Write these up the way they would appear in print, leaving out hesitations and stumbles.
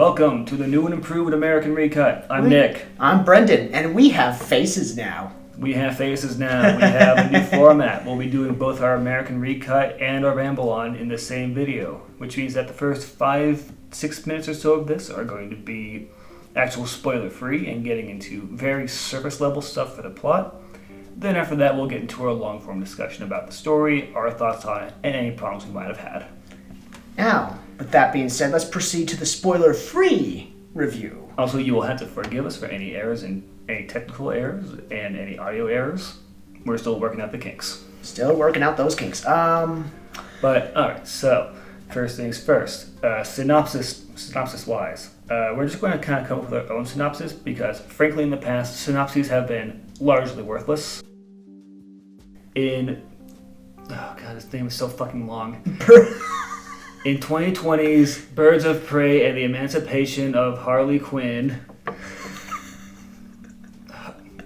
welcome to the new and improved American Recut. I'm Nick. I'm Brendan, and we have faces now. We have faces now. We have a new format. We'll be doing both our American Recut and our Ramble On in the same video, which means that the first 5-6 minutes or so of this are going to be actual spoiler-free and getting into very surface-level stuff for the plot. Then after that, we'll get into our long-form discussion about the story, our thoughts on it, and any problems we might have had. Now, with that being said, let's proceed to the spoiler-free review. Also, you will have to forgive us for any errors and any technical errors and any audio errors. We're still working out the kinks. Still working out those kinks. But, alright, so, first things first. Synopsis-wise. We're just going to kind of come up with our own synopsis because, frankly, in the past, synopses have been largely worthless. Oh god, this name is so fucking long. In 2020's Birds of Prey and the Emancipation of Harley Quinn,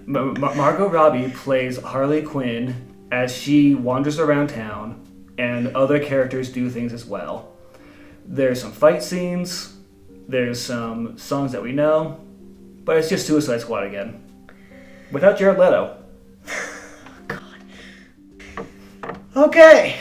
Margot Robbie plays Harley Quinn as she wanders around town, and other characters do things as well. There's some fight scenes, there's some songs that we know, but it's just Suicide Squad again. Without Jared Leto. God. Okay,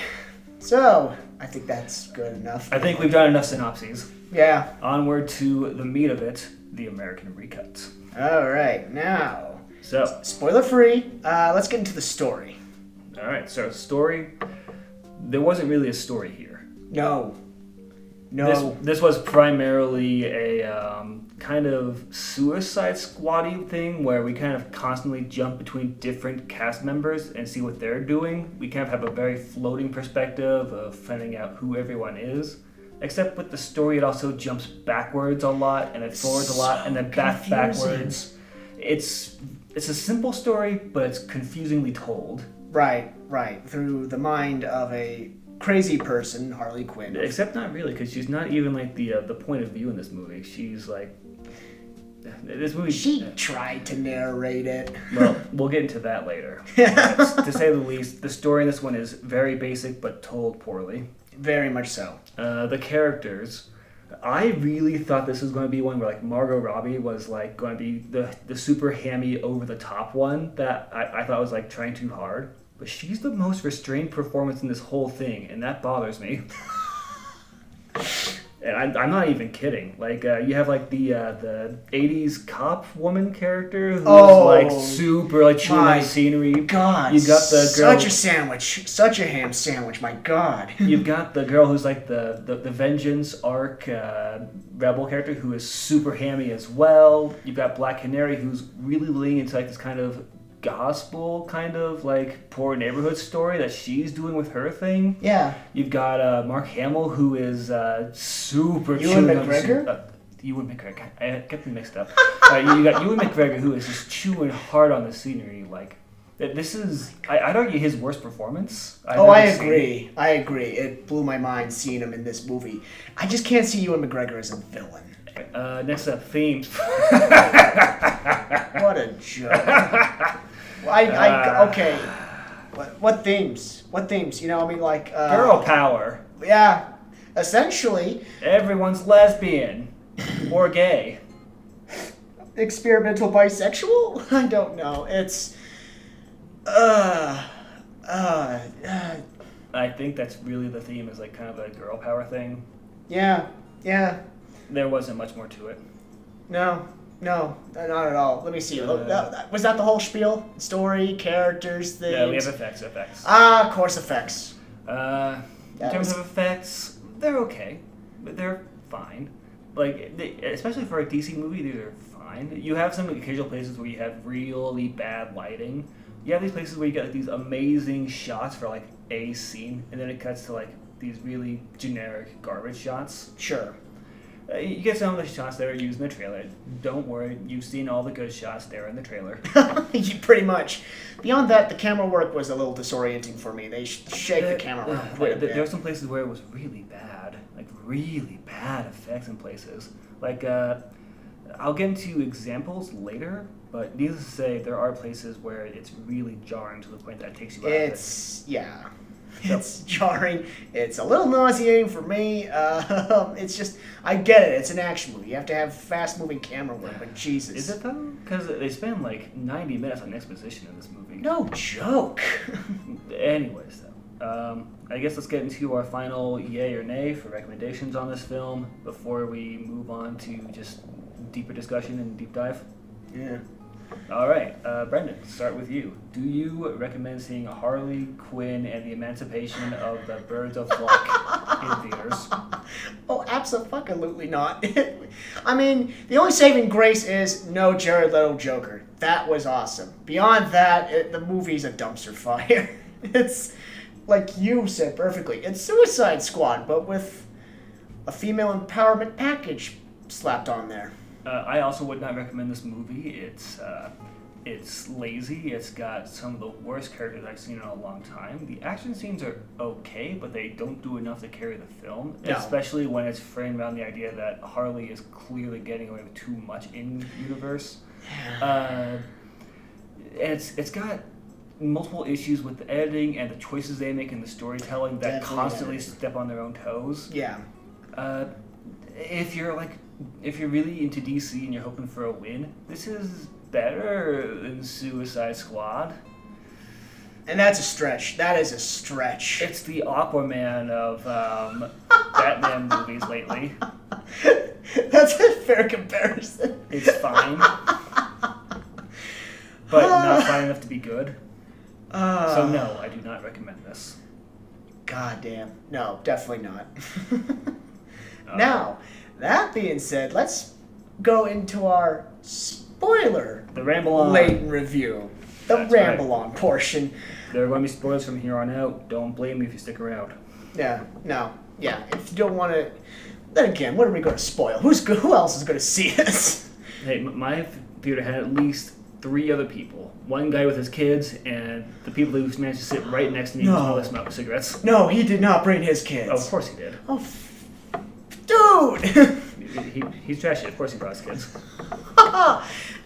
so I think that's good enough. I think we've done enough synopses. Yeah. Onward to the meat of it, the American Recut. All right, now. So, spoiler-free. Let's get into the story. All right, so story. There wasn't really a story here. No. This was primarily a kind of Suicide Squad-y thing where we kind of constantly jump between different cast members and see what they're doing. We kind of have a very floating perspective of finding out who everyone is. Except with the story, it also jumps backwards a lot and then forwards a lot and then backwards. It's a simple story, but it's confusingly told. Right. Through the mind of a crazy person, Harley Quinn. Except not really, because she's not even like the point of view in this movie. She's like this movie. She tried to narrate it. Well, we'll get into that later. To say the least, the story in this one is very basic but told poorly. Very much so. The characters. I really thought this was going to be one where like Margot Robbie was like going to be the super hammy over the top one that I thought was like trying too hard. But she's the most restrained performance in this whole thing, and that bothers me. And I'm not even kidding. Like, you have, like, the 80s cop woman character who's, like, super, like, chewing on scenery. God, you got the girl, such a sandwich. Such a ham sandwich, my God. You've got the girl who's, like, the Vengeance arc rebel character who is super hammy as well. You've got Black Canary who's really leaning into, like, this kind of gospel kind of like poor neighborhood story that she's doing with her thing. Yeah. You've got Mark Hamill who is super Ewan McGregor? Ewan McGregor. I get them mixed up. You got Ewan McGregor who is just chewing hard on the scenery. Like this is I'd argue his worst performance. I agree. It blew my mind seeing him in this movie. I just can't see Ewan McGregor as a villain. Next up, themes. What a joke. Okay. What themes? What themes? You know, I mean, like... girl power. Yeah. Essentially. Everyone's lesbian. Or gay. Experimental bisexual? I don't know. It's... I think that's really the theme, is like kind of a girl power thing. Yeah. There wasn't much more to it. No, not at all. Let me see. Was that the whole spiel? Story, characters, things? Yeah, we have effects. Of course, effects. In terms of effects, they're okay, but they're fine. Like, especially for a DC movie, these are fine. You have some occasional places where you have really bad lighting. You have these places where you get like these amazing shots for like a scene, and then it cuts to like these really generic garbage shots. Sure. You get some of the shots that are used in the trailer. Don't worry, you've seen all the good shots there in the trailer. Pretty much. Beyond that, the camera work was a little disorienting for me. They shake the camera around quite a bit. There were some places where it was really bad. Like, really bad effects in places. Like, I'll get into examples later, but needless to say, there are places where it's really jarring to the point that it takes you out of it. Yeah. It's jarring. It's a little nauseating for me. It's just, I get it. It's an action movie. You have to have fast-moving camera work, but Jesus. Is it, though? Because they spend, 90 minutes on exposition in this movie. No joke. Anyways, though. I guess let's get into our final yay or nay for recommendations on this film before we move on to just deeper discussion and deep dive. Yeah. All right, Brendan, start with you. Do you recommend seeing Harley, Quinn, and the Emancipation of the Birds of Flock in theaters? Oh, absolutely not. I mean, the only saving grace is no Jared Leto Joker. That was awesome. Beyond that, the movie's a dumpster fire. It's, like you said perfectly, it's Suicide Squad, but with a female empowerment package slapped on there. I also would not recommend this movie. It's lazy. It's got some of the worst characters I've seen in a long time. The action scenes are okay, but they don't do enough to carry the film, No. especially when it's framed around the idea that Harley is clearly getting away with too much in universe. It's got multiple issues with the editing and the choices they make in the storytelling that Definitely constantly step on their own toes. Yeah. If you're really into DC and you're hoping for a win, this is better than Suicide Squad. And that's a stretch. That is a stretch. It's the Aquaman of Batman movies lately. That's a fair comparison. It's fine, but not fine enough to be good. So no, I do not recommend this. God damn. No, definitely not. Now, that being said, let's go into our spoiler The ramble on. laden review. The That's ramble right. on portion. There are going to be spoilers from here on out. Don't blame me if you stick around. Yeah, no. Yeah, if you don't want to... Then again, what are we going to spoil? Who else is going to see this? Hey, my theater had at least 3 other people. One guy with his kids, and the people who managed to sit right next to me while they smoked cigarettes. No, he did not bring his kids. Oh, of course he did. Oh, dude! He's trashy. Of course he brought his kids.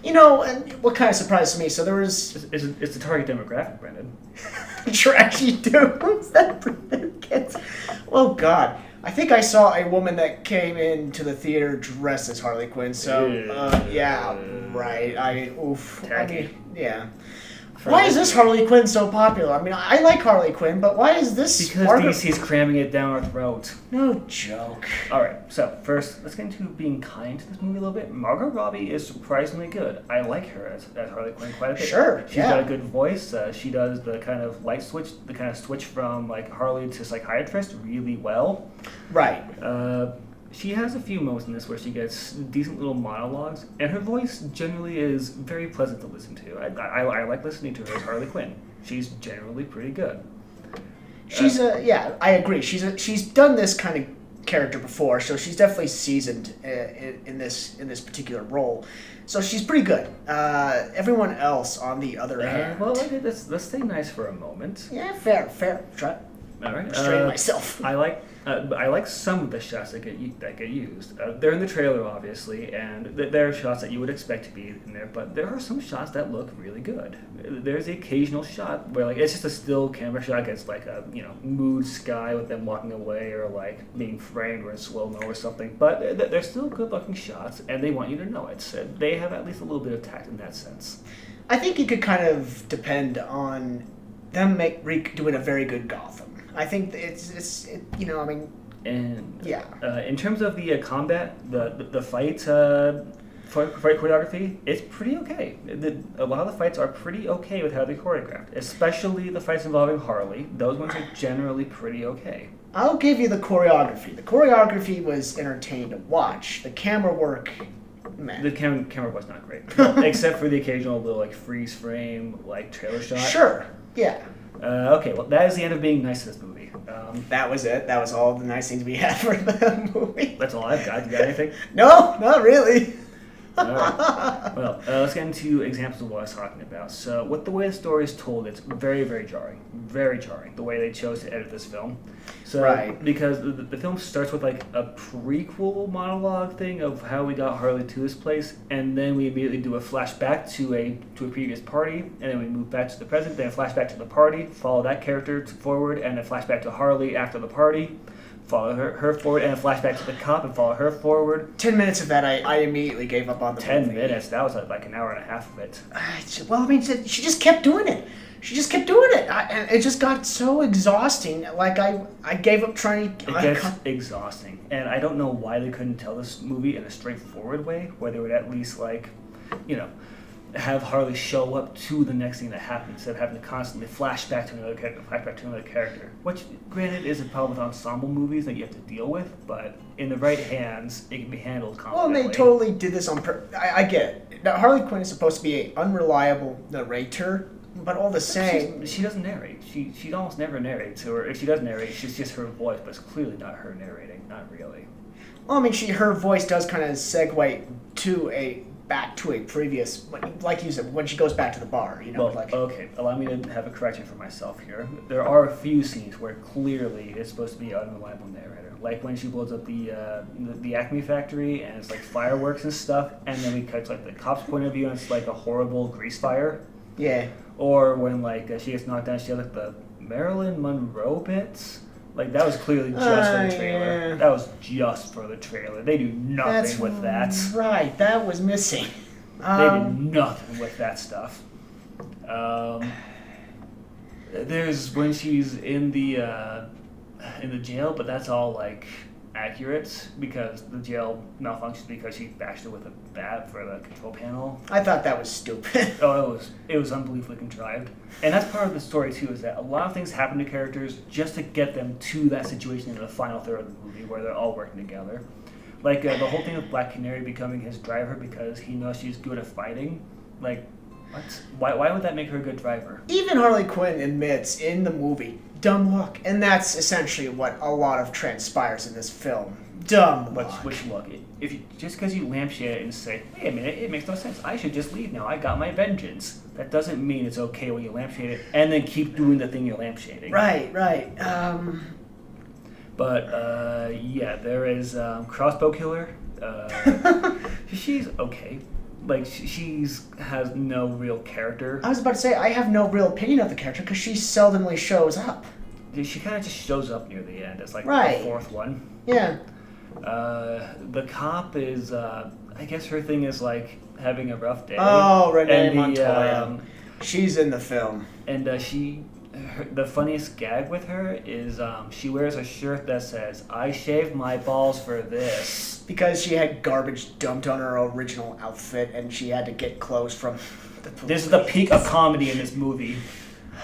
You know, and what kind of surprised me, so there was... It's the target demographic, Brendan. Trashy dudes that bring their kids. Oh, God. I think I saw a woman that came into the theater dressed as Harley Quinn, so, yeah, right. Oof. Tacky. Yeah. Why is this Harley Quinn so popular? I mean, I like Harley Quinn, but why is this... Because DC's cramming it down our throat. No joke. Alright, so first, let's get into being kind to this movie a little bit. Margot Robbie is surprisingly good. I like her as Harley Quinn quite a bit. Sure, She's got a good voice. She does the kind of light switch, the kind of switch from Harley to psychiatrist really well. Right. She has a few moments in this where she gets decent little monologues, and her voice generally is very pleasant to listen to. I like listening to her as Harley Quinn. She's generally pretty good. She's yeah, I agree. She's done this kind of character before, so she's definitely seasoned in this particular role. So she's pretty good. Everyone else, on the other hand, well, let's stay nice for a moment. Yeah, fair. Try. All right. Restrain myself. I like some of the shots that get used. They're in the trailer, obviously, and there are shots that you would expect to be in there, but there are some shots that look really good. There's the occasional shot where it's just a still camera shot against a mood sky with them walking away or being framed or in slow-mo or something, but they're still good-looking shots, and they want you to know it. So they have at least a little bit of tact in that sense. I think it could kind of depend on them doing a very good Gotham. I think it's I mean... And yeah. In terms of the combat, the fight choreography, it's pretty okay. A lot of the fights are pretty okay with how they're choreographed, especially the fights involving Harley. Those ones are generally pretty okay. I'll give you the choreography. The choreography was entertaining to watch. The camera work, man. The camera was not great, well, except for the occasional little freeze frame trailer shot. Sure. Yeah. Okay, well, that is the end of being nice to this movie. That was it. That was all the nice things we had for the movie. That's all I've got. You got anything? No, not really. All right. Well, let's get into examples of what I was talking about. So, with the way the story is told, it's very, very jarring. Very jarring, the way they chose to edit this film. So, Right. because the film starts with like a prequel monologue thing of how we got Harley to this place, and then we immediately do a flashback to a previous party, and then we move back to the present, then a flashback to the party, follow that character forward, and a flashback to Harley after the party. Follow her forward, and a flashback to the cop, and follow her forward. 10 minutes of that, I immediately gave up on the 10 movie. minutes? That was like an hour and a half of it. Well, I mean, she just kept doing it. She just kept doing it. And it just got so exhausting. Like, I gave up trying to... It gets exhausting. And I don't know why they couldn't tell this movie in a straightforward way, where they would at least, like, you know, have Harley show up to the next thing that happens instead of having to constantly flash back to another character, which, granted, is a problem with ensemble movies that you have to deal with, but in the right hands, it can be handled competently. Well, they totally did this on purpose. I get it. Now, Harley Quinn is supposed to be an unreliable narrator, but all the same... She doesn't narrate. She almost never narrates, or if she does narrate, it's just her voice, but it's clearly not her narrating, not really. Well, I mean, her voice does kind of segue back to a previous, like you said, when she goes back to the bar, you know. Well, okay, allow me to have a correction for myself here. There are a few scenes where clearly it's supposed to be an unreliable narrator, like when she blows up the Acme factory and it's like fireworks and stuff, and then we cut to like the cop's point of view and it's like a horrible grease fire. Yeah. Or when like she gets knocked down, she has like the Marilyn Monroe bits. Like, that was clearly just for the trailer. Yeah. That was just for the trailer. They do nothing with that. Right, that was missing. They did nothing with that stuff. There's when she's in the jail, but that's all, like, accurate because the jail malfunctions because she bashed it with a bat for the control panel. I thought that was stupid. Oh, it was unbelievably contrived. And that's part of the story, too, is that a lot of things happen to characters just to get them to that situation in the final third of the movie where they're all working together. Like, the whole thing with Black Canary becoming his driver because he knows she's good at fighting. Like, what? Why would that make her a good driver? Even Harley Quinn admits in the movie, dumb luck. And that's essentially what a lot of transpires in this film. Dumb luck. Which look, just because you lampshade it and say, "Wait a minute, it makes no sense. I should just leave now. I got my vengeance." That doesn't mean it's okay when you lampshade it and then keep doing the thing you're lampshading. Right. But yeah, there is Crossbow Killer. She's okay. Like she's has no real character. I was about to say I have no real opinion of the character because she seldomly shows up. She kind of just shows up near the end. It's like the fourth one. Yeah. The cop is, I guess her thing is like having a rough day. Oh, Renee Montoya. She's in the film. And the funniest gag with her is she wears a shirt that says, "I shaved my balls for this." Because she had garbage dumped on her original outfit and she had to get clothes from the police. This is the peak of comedy in this movie.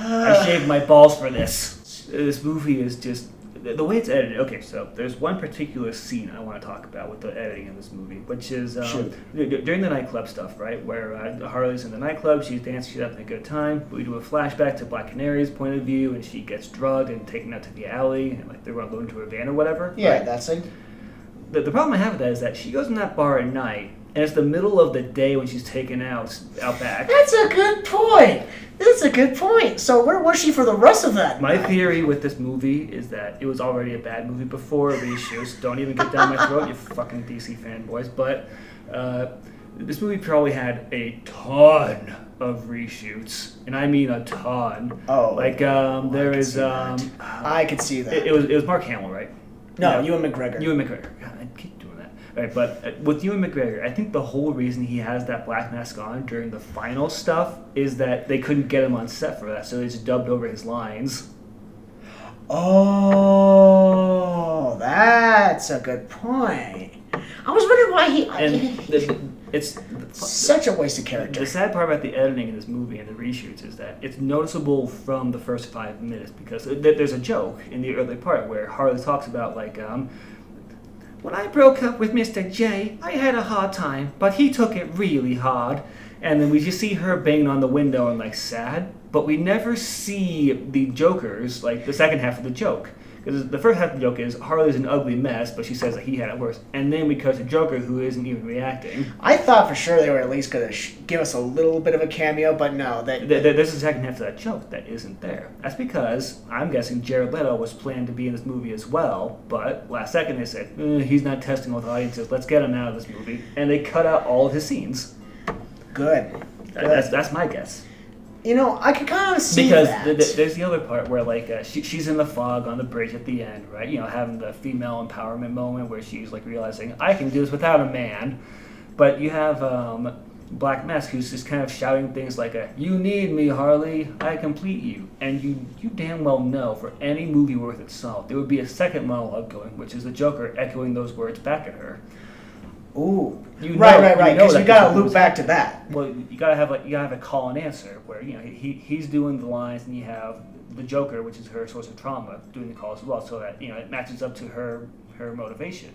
I shaved my balls for this. This movie is just... The way it's edited, okay, so there's one particular scene I want to talk about with the editing in this movie, which is during the nightclub stuff, right, where Harley's in the nightclub, she's dancing, she's having a good time, we do a flashback to Black Canary's point of view, and she gets drugged and taken out to the alley, and like they're going to go into a van or whatever. Yeah, right? that's it. The problem I have with that is that she goes in that bar at night, and it's the middle of the day when she's taken out back. That's a good point. That's a good point. So where was she for the rest of that My night? theory with this movie is that it was already a bad movie before reshoots. Don't even get down my throat, you fucking DC fanboys. But this movie probably had a ton of reshoots, and I mean a ton. Oh, like there is. I could see that. It was Mark Hamill, right? No, Ewan McGregor. Ewan McGregor. God, I keep doing that. Right, but with Ewan McGregor, I think the whole reason he has that black mask on during the final stuff is that they couldn't get him on set for that, so they just dubbed over his lines. Oh, that's a good point. I was wondering why It's such a wasted character. The sad part about the editing in this movie and the reshoots is that it's noticeable from the first 5 minutes because there's a joke in the early part where Harley talks about like, when I broke up with Mr. J, I had a hard time, but he took it really hard. And then we just see her banging on the window and like sad, but we never see the jokers, like the second half of the joke. Because the first half of the joke is Harley's an ugly mess, but she says that he had it worse. And then we cut to Joker, who isn't even reacting. I thought for sure they were at least going to give us a little bit of a cameo, but no. There's a second half to that joke that isn't there. That's because I'm guessing Jared Leto was planned to be in this movie as well, but last second they said, he's not testing with audiences, let's get him out of this movie. And they cut out all of his scenes. Good. That's my guess. I can kind of see that. Because there's the other part where, like, she's in the fog on the bridge at the end, right? Having the female empowerment moment where she's, like, realizing, I can do this without a man. But you have Black Mask who's just kind of shouting things like, you need me, Harley, I complete you. And you damn well know, for any movie worth its salt, there would be a second monologue going, which is the Joker echoing those words back at her. Ooh, right. Because you gotta loop back to that. Well, you gotta have a call and answer where he's doing the lines, and you have the Joker, which is her source of trauma, doing the calls as well, so that it matches up to her motivation.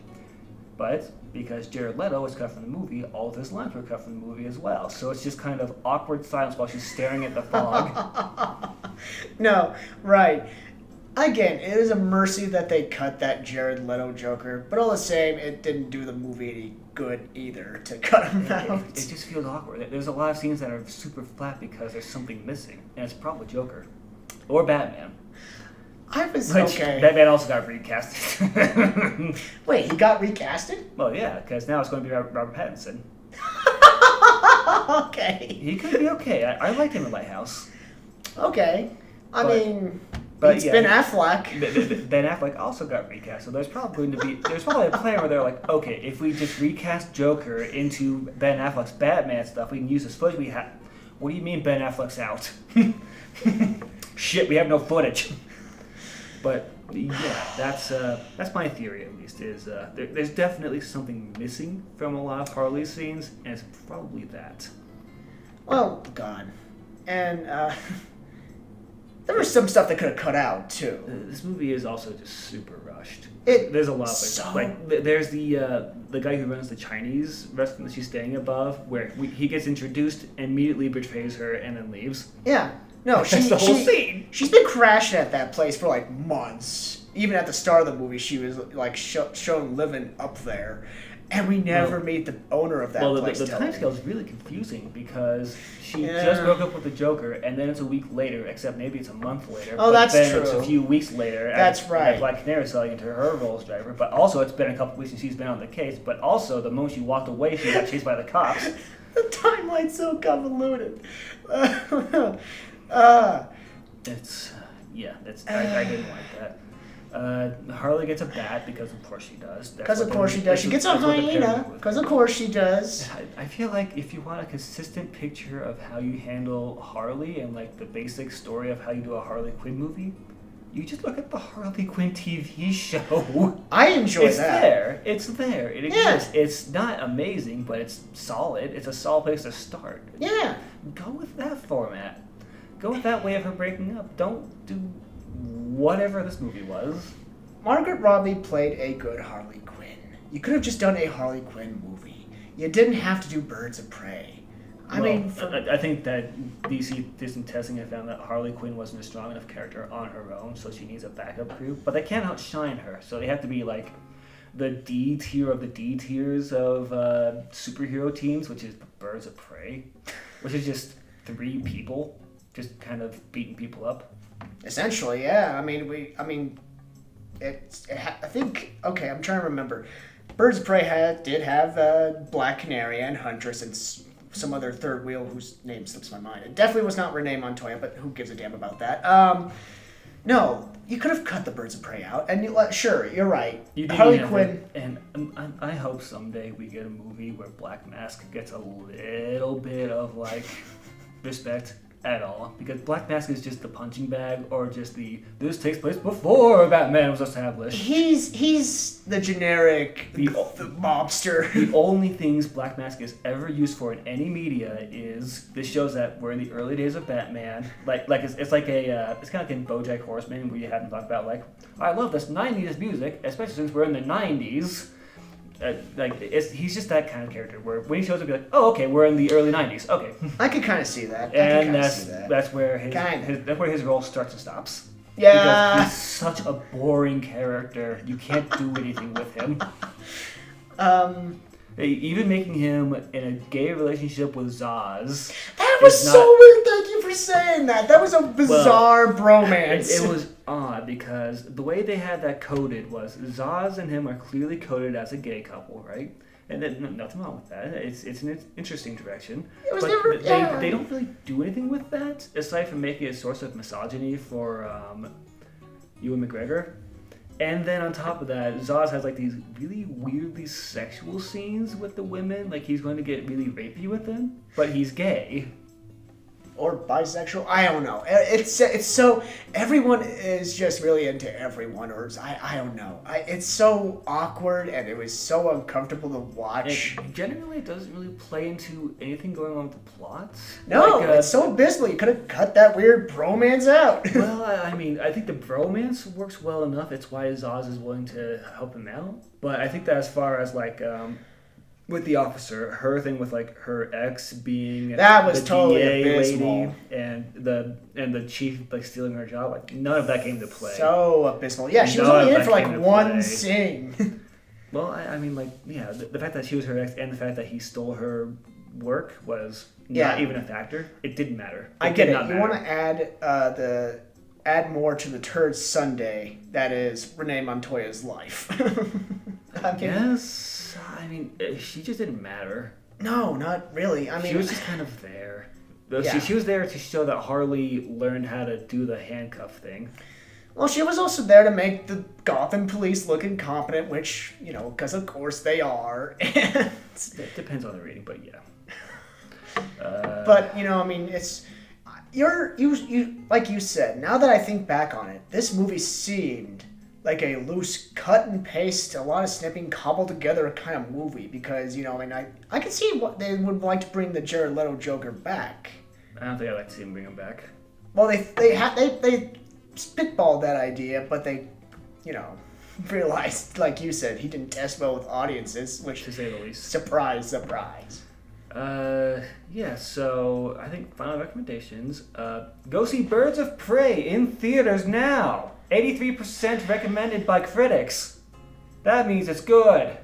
But because Jared Leto was cut from the movie, all of his lines were cut from the movie as well. So it's just kind of awkward silence while she's staring at the fog. No, right. Again, it is a mercy that they cut that Jared Leto Joker, but all the same, it didn't do the movie any good either to cut him out. It just feels awkward. There's a lot of scenes that are super flat because there's something missing, and it's probably Joker. Or Batman. Okay. Batman also got recasted. Wait, he got recasted? Well, yeah, because now it's going to be Robert Pattinson. Okay. He could be okay. I liked him in Lighthouse. Okay. But it's Ben Affleck. Ben Affleck also got recast, so there's probably a plan where they're like, okay, if we just recast Joker into Ben Affleck's Batman stuff, we can use this footage we have. What do you mean Ben Affleck's out? Shit, we have no footage. But yeah, that's my theory at least. Is there's definitely something missing from a lot of Harley scenes, and it's probably that. Well, God, and. There was some stuff they could have cut out too. This movie is also just super rushed. There's a lot of there's the guy who runs the Chinese restaurant that she's staying above, where he gets introduced, immediately betrays her, and then leaves. Yeah, no, that's the whole scene. She's been crashing at that place for like months. Even at the start of the movie, she was like shown living up there. And we never meet the owner of that place. Well, the timescale is really confusing because she just broke up with the Joker, and then it's a week later, except maybe it's a month later. Oh, that's true. It's a few weeks later. That's right. Black Canary selling into her Rolls driver, but also it's been a couple weeks since she's been on the case. But also, the moment she walked away, she got chased by the cops. The timeline's so convoluted. I didn't like that. Harley gets a bat because of course she does. Because of course she does. She gets a hyena because of course she does. I feel like if you want a consistent picture of how you handle Harley and like the basic story of how you do a Harley Quinn movie, you just look at the Harley Quinn TV show. I enjoy that. It's there. It exists. Yeah. It's not amazing, but it's solid. It's a solid place to start. Yeah. Go with that format. Go with that way of her breaking up. Don't do whatever this movie was. Margot Robbie played a good Harley Quinn. You could have just done a Harley Quinn movie. You didn't have to do Birds of Prey. I think that DC did some testing and found that Harley Quinn wasn't a strong enough character on her own, so she needs a backup crew. But they can't outshine her, so they have to be like the D tier of the D tiers of superhero teams, which is Birds of Prey, which is just 3 people just kind of beating people up. Essentially, yeah. I think. Okay, I'm trying to remember. Birds of Prey did have Black Canary and Huntress and some other third wheel whose name slips my mind. It definitely was not Renee Montoya, but who gives a damn about that? No, you could have cut the Birds of Prey out, and sure, you're right. Harley Quinn. And I hope someday we get a movie where Black Mask gets a little bit of like respect. At all, because Black Mask is just the punching bag, or just this takes place before Batman was established. He's the generic the mobster. The only things Black Mask is ever used for in any media is this shows that we're in the early days of Batman. Like it's like it's kind of like in BoJack Horseman where you have to talk about like I love this '90s music, especially since we're in the '90s. He's just that kind of character where when he shows up, you're like, oh, okay, we're in the early '90s. Okay, I could kind of see that. And that's where his role starts and stops. Yeah. Because he's such a boring character. You can't do anything with him. Even making him in a gay relationship with Zaz. That was so weird. Thank you for saying that. That was a bizarre bromance. It was odd because the way they had that coded was Zaz and him are clearly coded as a gay couple, right? And then nothing wrong with that. It's an interesting direction. It was never. They don't really do anything with that aside from making it a source of misogyny for Ewan McGregor. And then on top of that, Zaz has like these really weirdly sexual scenes with the women. Like he's going to get really rapey with them, but he's gay. Or bisexual, I don't know. It's so everyone is just really into everyone, or I don't know. It's so awkward and it was so uncomfortable to watch. Generally, it doesn't really play into anything going on with the plot. No, it's so abysmal. You could have cut that weird bromance out. Well, I mean, I think the bromance works well enough. It's why Zaz is willing to help him out. But I think that as far as like. With the officer, her thing with like her ex being that was the totally DA abysmal. lady and the chief like stealing her job, like none of that came to play. So abysmal. Yeah, she was only in for like one scene. Well, I mean, like, yeah, the fact that she was her ex and the fact that he stole her work was not even a factor. It didn't matter. I get it. You want to add more to the turd Sunday that is Renee Montoya's life. Yes. I mean, she just didn't matter. No, not really. I mean, she was just kind of there. She was there to show that Harley learned how to do the handcuff thing. Well, she was also there to make the Gotham police look incompetent, which, you know, because of course they are. It depends on the rating, but yeah. But, you know, I mean, it's... You like you said, now that I think back on it, this movie seemed like a loose cut and paste, a lot of snipping cobbled together kind of movie because, you know, I mean, I can see what they would like to bring the Jared Leto Joker back. I don't think I'd like to see him bring him back. Well, they spitballed that idea, but they, you know, realized, like you said, he didn't test well with audiences, which, to say the least. Surprise, surprise. Yeah, so I think final recommendations. Go see Birds of Prey in theaters now. 83% recommended by critics. That means it's good.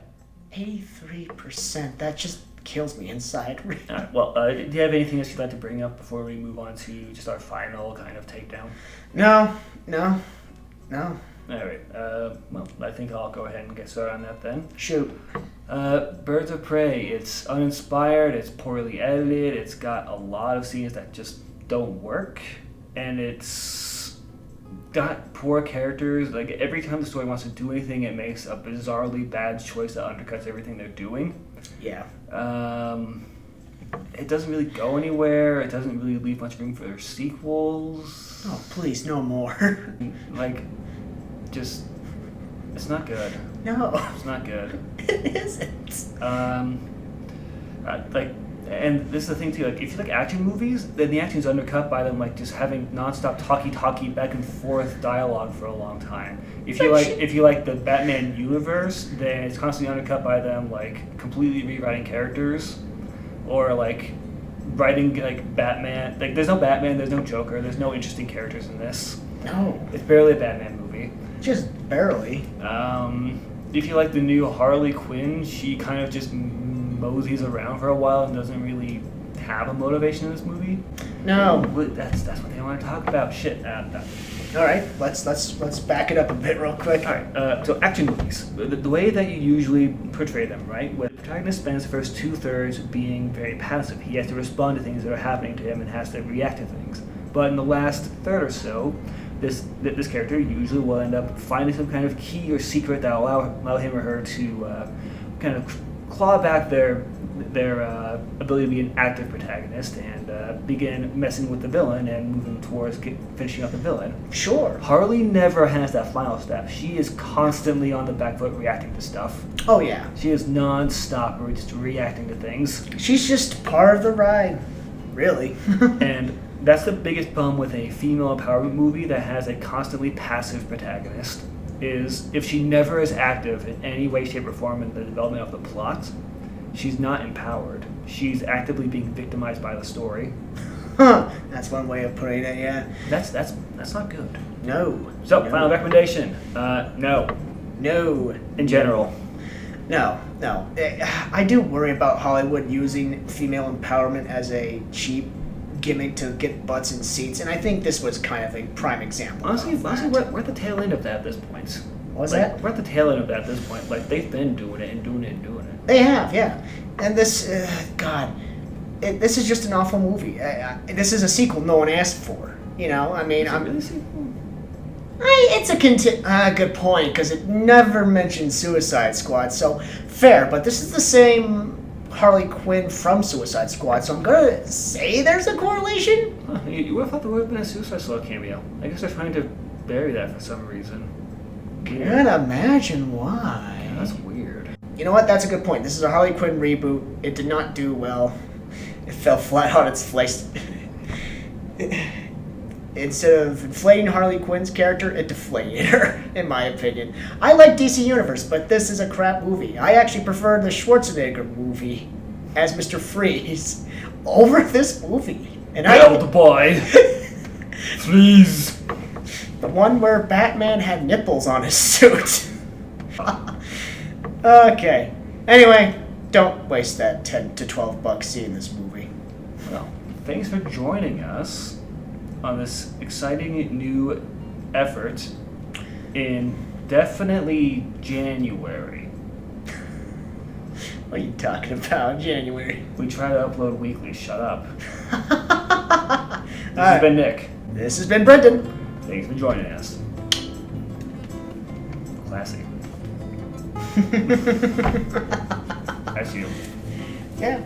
83%. That just kills me inside. Alright, well, do you have anything else you'd like to bring up before we move on to just our final kind of takedown? No. Alright, well, I think I'll go ahead and get started on that then. Shoot. Birds of Prey, it's uninspired, it's poorly edited, it's got a lot of scenes that just don't work, and it's got poor characters. Like, every time the story wants to do anything, it makes a bizarrely bad choice that undercuts everything they're doing. Yeah. It doesn't really go anywhere, it doesn't really leave much room for their sequels. Oh, please, no more. Like, just... It's not good. No. It's not good. It isn't. And this is the thing too, like, if you like action movies, then the action's undercut by them like just having non-stop talky back and forth dialogue for a long time. If you like the Batman universe, then it's constantly undercut by them like completely rewriting characters, or like writing like Batman. Like, there's no Batman, there's no Joker, there's no interesting characters in this. No. It's barely a Batman movie. Just barely. If you like the new Harley Quinn, she kind of just moseys around for a while and doesn't really have a motivation in this movie. No. That's what they want to talk about. Shit. All right, let's back it up a bit real quick. All right. So action movies, the way that you usually portray them, right? Where the protagonist spends the first 2/3 being very passive. He has to respond to things that are happening to him and has to react to things. But in the last third or so, this character usually will end up finding some kind of key or secret that will allow him or her to kind of claw back their ability to be an active protagonist and begin messing with the villain and moving towards finishing up the villain. Sure. Harley never has that final step. She is constantly on the back foot reacting to stuff. Oh, yeah. She is non-stop just reacting to things. She's just part of the ride, really. And that's the biggest problem with a female empowerment movie that has a constantly passive protagonist, is if she never is active in any way, shape, or form in the development of the plot, she's not empowered. She's actively being victimized by the story. Huh. That's one way of putting it. Yeah. That's not good. No. So, No. final recommendation. No. No. In general. No. I do worry about Hollywood using female empowerment as a cheap gimmick to get butts in seats, and I think this was kind of a prime example. Honestly, we're at the tail end of that at this point. What's like, that? We're at the tail end of that at this point. Like, they've been doing it and doing it and doing it. They have, yeah. And this, God, this is just an awful movie. This is a sequel no one asked for. You know, I mean, Is it really a sequel? It's a good point, because it never mentioned Suicide Squad, so fair, but this is the same Harley Quinn from Suicide Squad, so I'm gonna say there's a correlation? Huh, you would have thought there would have been a Suicide Squad cameo. I guess they're trying to bury that for some reason. Can't imagine why. Yeah, that's weird. You know what, that's a good point. This is a Harley Quinn reboot. It did not do well. It fell flat on its face. Instead of inflating Harley Quinn's character, it deflated her, in my opinion. I like DC Universe, but this is a crap movie. I actually prefer the Schwarzenegger movie as Mr. Freeze over this movie. And I don't boy. Please. The one where Batman had nipples on his suit. Okay. Anyway, don't waste that $10 to $12 seeing this movie. Well, thanks for joining us on this exciting new effort in definitely January. What are you talking about, January? We try to upload weekly. Shut up. This Right. has been Nick. This has been Brendan. Thanks for joining us. Classy. That's you. Yeah.